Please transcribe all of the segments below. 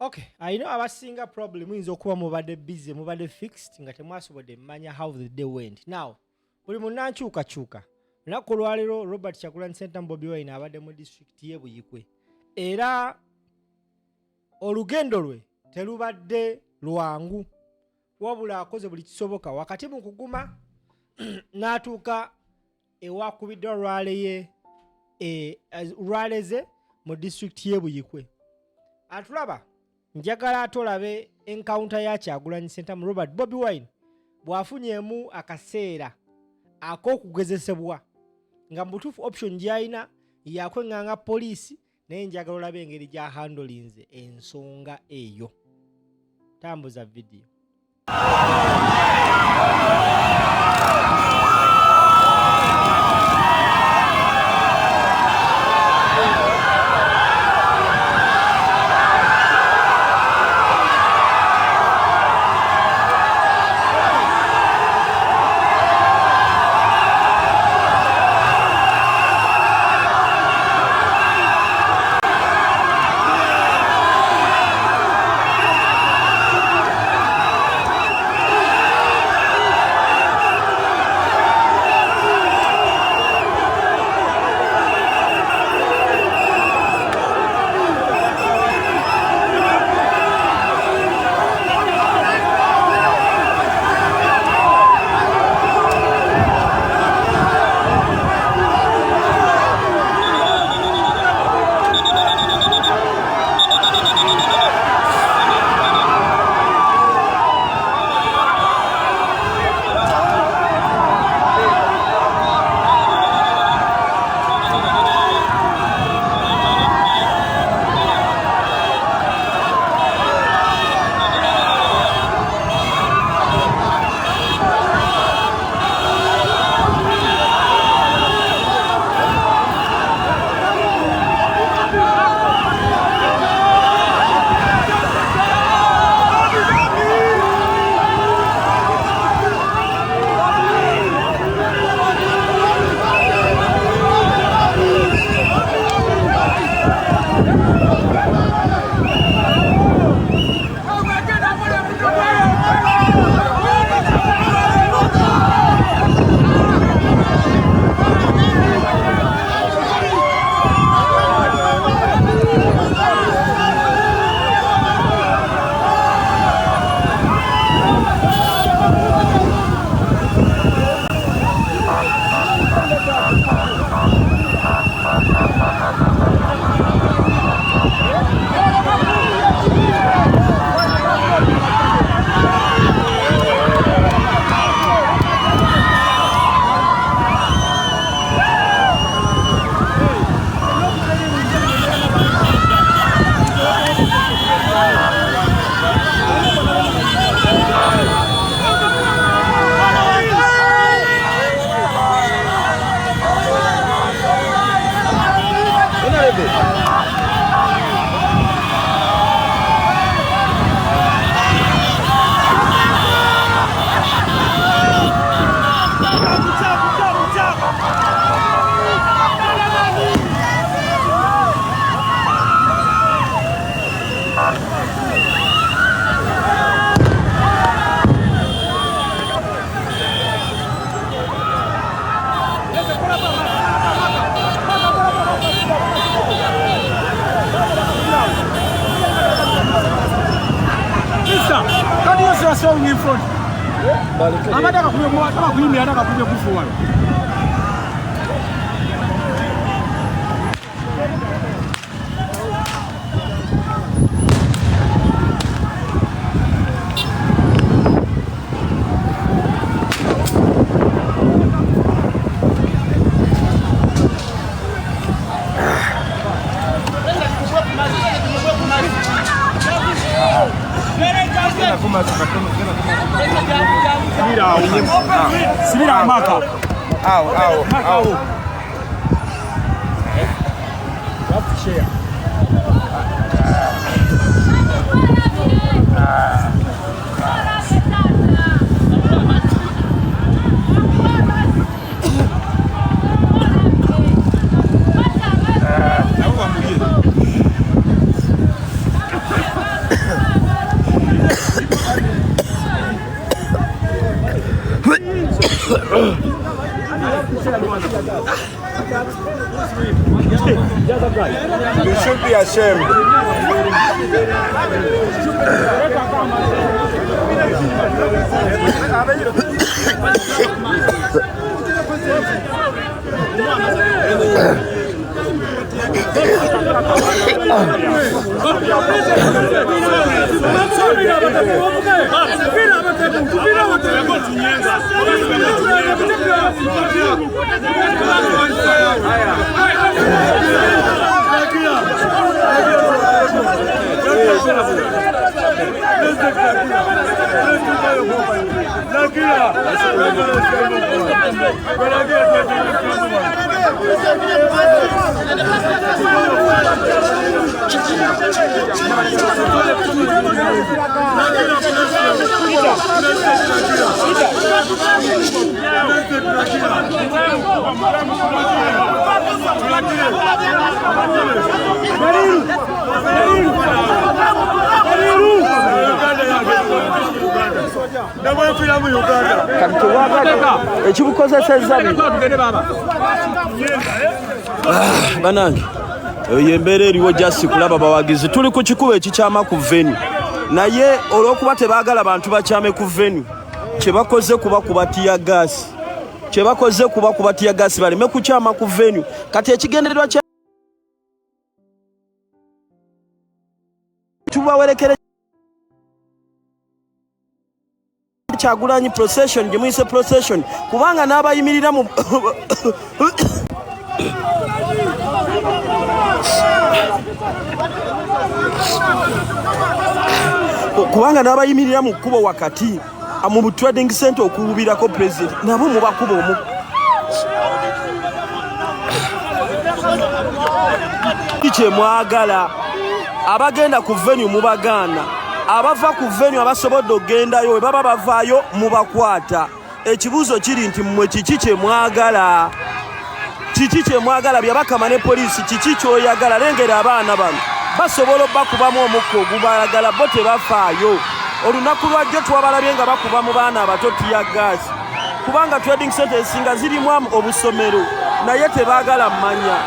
Okay, I know abasinga problem is okuba mubadde busy, mubadde fixed nga temwasobodde mmanya how the day went. Now, buli munankyukakyuka. Lunaku olwaleero Robert Kyagulanyi Ssentamu Bobi Wine abadde mu district y'e Buyikwe. Era olugendo lwe terubadde lwangu. Wabula akoze buli kisoboka wakati mu kuguma n'atuuka ewakubiddwa lwaleze mu district y'e Buyikwe. Atulaba njagala atolabe encounter ya Kyagulanyi Ssentamu Robert Bobi Wine bwafunyeemu akaseera ak'okugezesebwa nga mbutuufu option gy'alina yakwenganga polisi naye njagala olabe engeri gya handlinze ensonga eyo. Tambuza video. showing in front. Amataka kuimia anataka kuja kufuwa. Subira maka. Au. Wapi share? You should be ashamed. Banange yembere eriwo just kulaba bawagizi tuli ku kikuba ekikyama ku venue naye olw'okuba tebaagala abantu bakyame ku venue kyebakoze kuba tiyagasi kyebakoze kuba tiyagasi baleme kukyama ku venue kati ekigendererwa kya tubawerekere Kyagulanyi procession gye muyise procession kubanga n'abayimirira mu kubanga n'abayimirira mu kkubo wakati mu trading center okuwubirako president nabo mu bakubo omu kye mwagala abagenda ku venue mubagaana abava ku venue abasobodde ogendayo baba bavaayo mubakwata ekibuuzo kiri nti mmwe kiki kye mwagala byabakama ne polisi kiki kyoyagala lengera abaana bano basobola bakubamu omukka ogubalagala bo tebafaayo olunaku lwajjo twabalabye nga bakuba mu baana abato tiyagasi kubanga trading center esinga zirimu obusomero naye tebaagala mmanya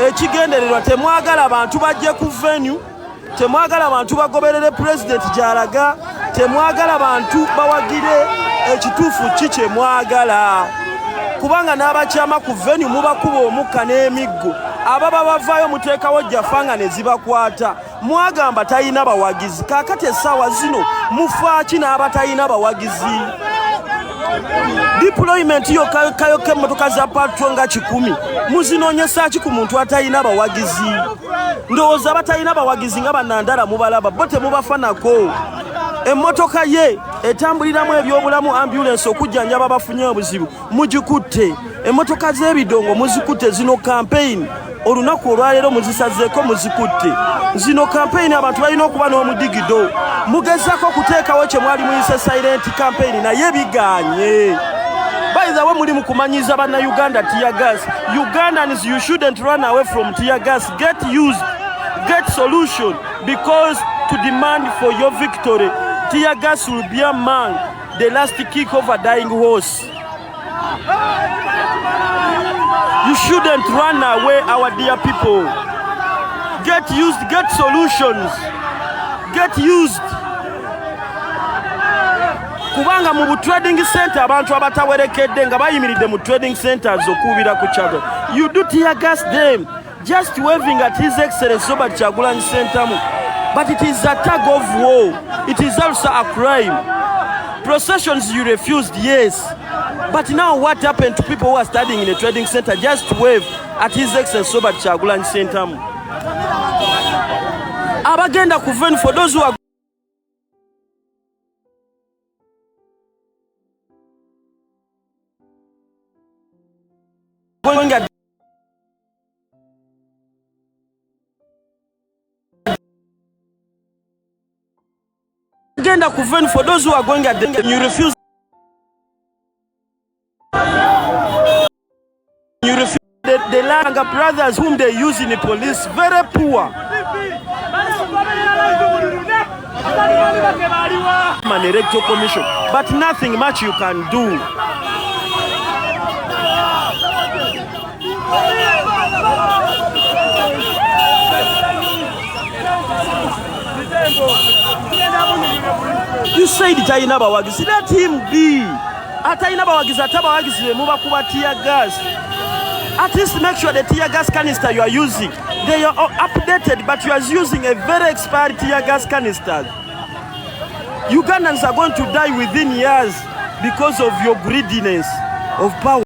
ekigendererwa temwagala abantu bajje ku venue temwagala abantu bagoberere president gy'alaga temwagala abantu bawagire ekituufu ki kye mwagala kubanga n'abakyama ku venue mubakuba omukka n'emiggo ababa bavaayo muteekawo jjafanga ne zibakwata mwagamba talina bawagizi kaakati essaawa zino mufaaki n'abatalina bawagizi deployment yokayoka emmotoka za patro nga 100 muzinoonyesa ki ku muntu atalina bawagizi ndowooza abatalina bawagizi nga bannandala mubalaba bo temubafanako emmotoka ye etambuliramu ebyobulamu ambulance okujjanjaba bafunye obuzibu mugikutte emmotoka z'ebidongo muzikutte zino campaign olunaku olwaleero muzisazeeko muzikutte zino campaign abantu balina okuba n'omudigido mugezaako okuteekawo kye mwali muyise silent campaign naye biganye bayizawe muli mu kumanyiza bannayuganda tear gas. Ugandans, you shouldn't run away from tear gas. Get used, get solution, because to demand for your victory, tear gas will be a man, the last kick of a dying horse. You shouldn't run away, our dear people. Get used, get solutions, get used. Kubanga mu trading center abantu abatawerekedde nga bayimiridde mu trading centers okubira ku Kyagulanyi. You do tear gas them, just waving at His Excellency Robert Kyagulanyi Center. But it is a tug of war. It is also a crime. Processions you refused, yes. But now what happened to people who are studying in a trading center? Just wave at His Excellency Robert Kyagulanyi Center. Abagenda kuveni, for those who are going at agenda kuveni, for those who are going at the, you refuse the Langa brothers whom they use in the police, very poor. An electoral commission, but nothing much you can do. said talina abawagizi. Let him be. Atalina abawagizi ate abawagizi be mubakuba tear gas. At least make sure the tear gas canister you are using, they are updated, but you are using a very expired tear gas canister. Ugandans are going to die within years because of your greediness of power.